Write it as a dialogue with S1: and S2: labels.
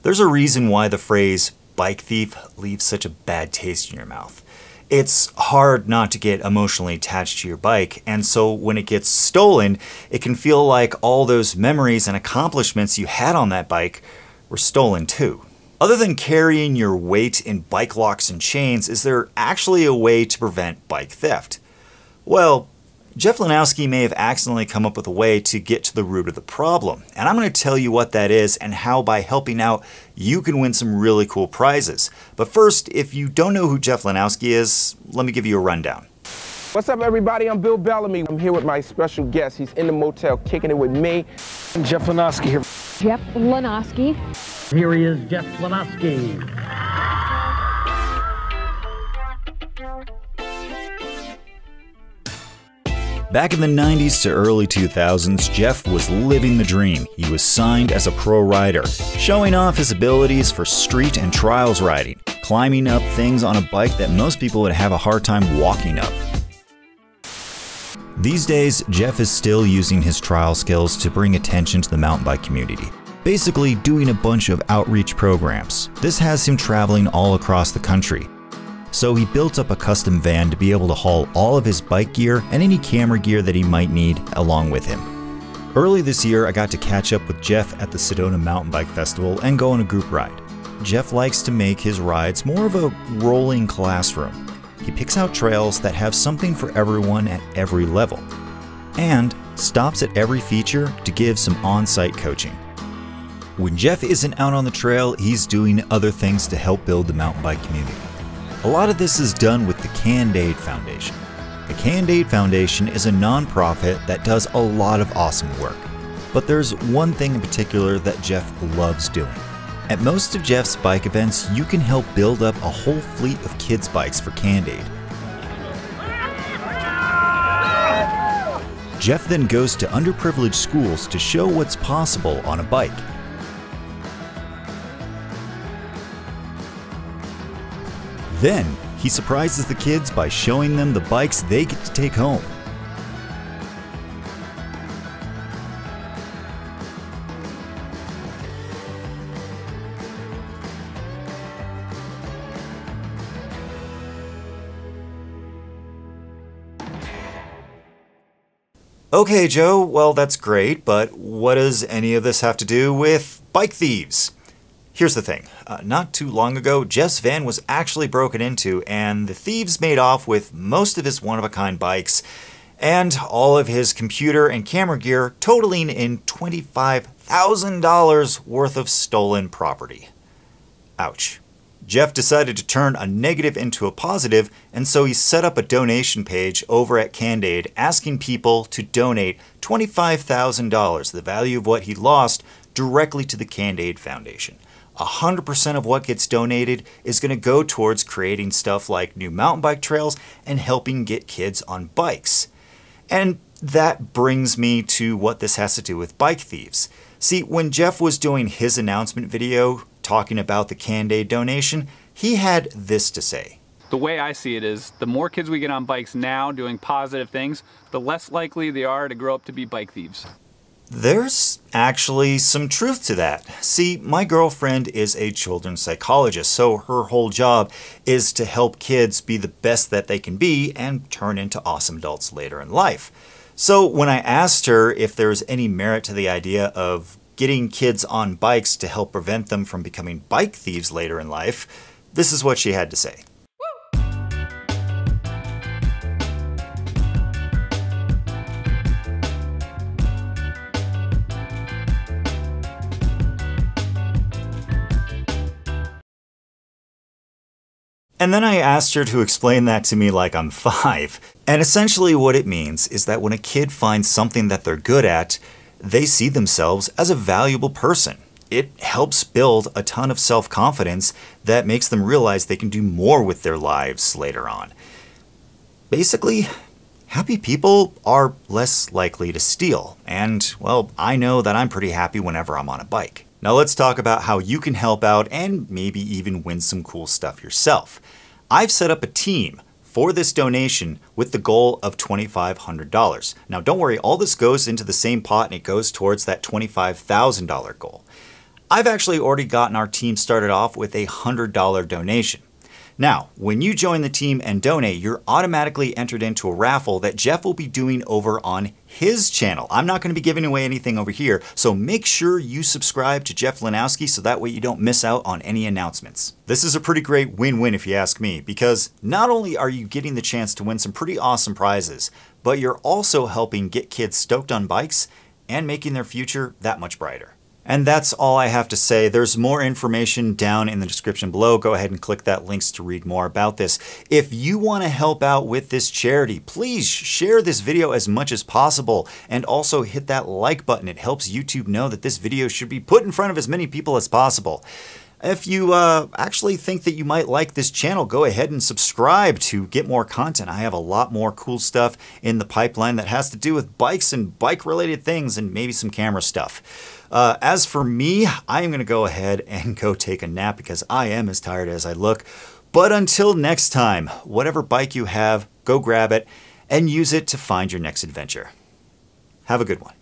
S1: There's a reason why the phrase bike thief leaves such a bad taste in your mouth. It's hard not to get emotionally attached to your bike, and so when it gets stolen, it can feel like all those memories and accomplishments you had on that bike were stolen too. Other than carrying your weight in bike locks and chains, is there actually a way to prevent bike theft? Well, Jeff Lanowski may have accidentally come up with a way to get to the root of the problem, and I'm going to tell you what that is and how by helping out you can win some really cool prizes. But first, if you don't know who Jeff Lanowski is, let me give you a rundown.
S2: What's up everybody, I'm Bill Bellamy. I'm here with my special guest. He's in the motel kicking it with me.
S3: Jeff Lanowski here.
S4: Jeff Lanowski.
S3: Here he is, Jeff Lanowski.
S1: Back in the 90s to early 2000s, Jeff was living the dream. He was signed as a pro rider, showing off his abilities for street and trials riding, climbing up things on a bike that most people would have a hard time walking up. These days, Jeff is still using his trial skills to bring attention to the mountain bike community, basically doing a bunch of outreach programs. This has him traveling all across the country. So he built up a custom van to be able to haul all of his bike gear and any camera gear that he might need along with him. Early this year, I got to catch up with Jeff at the Sedona Mountain Bike Festival and go on a group ride. Jeff likes to make his rides more of a rolling classroom. He picks out trails that have something for everyone at every level, and stops at every feature to give some on-site coaching. When Jeff isn't out on the trail, he's doing other things to help build the mountain bike community. A lot of this is done with the Canned-Aid Foundation. The Canned-Aid Foundation is a nonprofit that does a lot of awesome work. But there's one thing in particular that Jeff loves doing. At most of Jeff's bike events, you can help build up a whole fleet of kids' bikes for Canned-Aid. Jeff then goes to underprivileged schools to show what's possible on a bike. Then, he surprises the kids by showing them the bikes they get to take home. Okay, Joe, well that's great, but what does any of this have to do with bike thieves? Here's the thing, not too long ago, Jeff's van was actually broken into and the thieves made off with most of his one-of-a-kind bikes and all of his computer and camera gear, totaling in $25,000 worth of stolen property. Ouch. Jeff decided to turn a negative into a positive, and so he set up a donation page over at Canned-Aid asking people to donate $25,000, the value of what he lost, directly to the Canned-Aid Foundation. 100% of what gets donated is going to go towards creating stuff like new mountain bike trails and helping get kids on bikes. And that brings me to what this has to do with bike thieves. See, when Jeff was doing his announcement video talking about the Canned-Aid donation, he had this to say.
S5: The way I see it is, the more kids we get on bikes now doing positive things, the less likely they are to grow up to be bike thieves.
S1: There's actually some truth to that. See, my girlfriend is a children's psychologist, so her whole job is to help kids be the best that they can be and turn into awesome adults later in life. So when I asked her if there's any merit to the idea of getting kids on bikes to help prevent them from becoming bike thieves later in life, this is what she had to say. And then I asked her to explain that to me like I'm 5. And essentially what it means is that when a kid finds something that they're good at, they see themselves as a valuable person. It helps build a ton of self-confidence that makes them realize they can do more with their lives later on. Basically, happy people are less likely to steal. And, well, I know that I'm pretty happy whenever I'm on a bike. Now let's talk about how you can help out and maybe even win some cool stuff yourself. I've set up a team for this donation with the goal of $2,500. Now don't worry, all this goes into the same pot and it goes towards that $25,000 goal. I've actually already gotten our team started off with a $100 donation. Now, when you join the team and donate, you're automatically entered into a raffle that Jeff will be doing over on his channel. I'm not going to be giving away anything over here, so make sure you subscribe to Jeff Lanowski so that way you don't miss out on any announcements. This is a pretty great win-win if you ask me, because not only are you getting the chance to win some pretty awesome prizes, but you're also helping get kids stoked on bikes and making their future that much brighter. And that's all I have to say. There's more information down in the description below. Go ahead and click that links to read more about this. If you want to help out with this charity, please share this video as much as possible and also hit that like button. It helps YouTube know that this video should be put in front of as many people as possible. If you actually think that you might like this channel, go ahead and subscribe to get more content. I have a lot more cool stuff in the pipeline that has to do with bikes and bike-related things and maybe some camera stuff. As for me, I am going to go ahead and go take a nap because I am as tired as I look. But until next time, whatever bike you have, go grab it and use it to find your next adventure. Have a good one.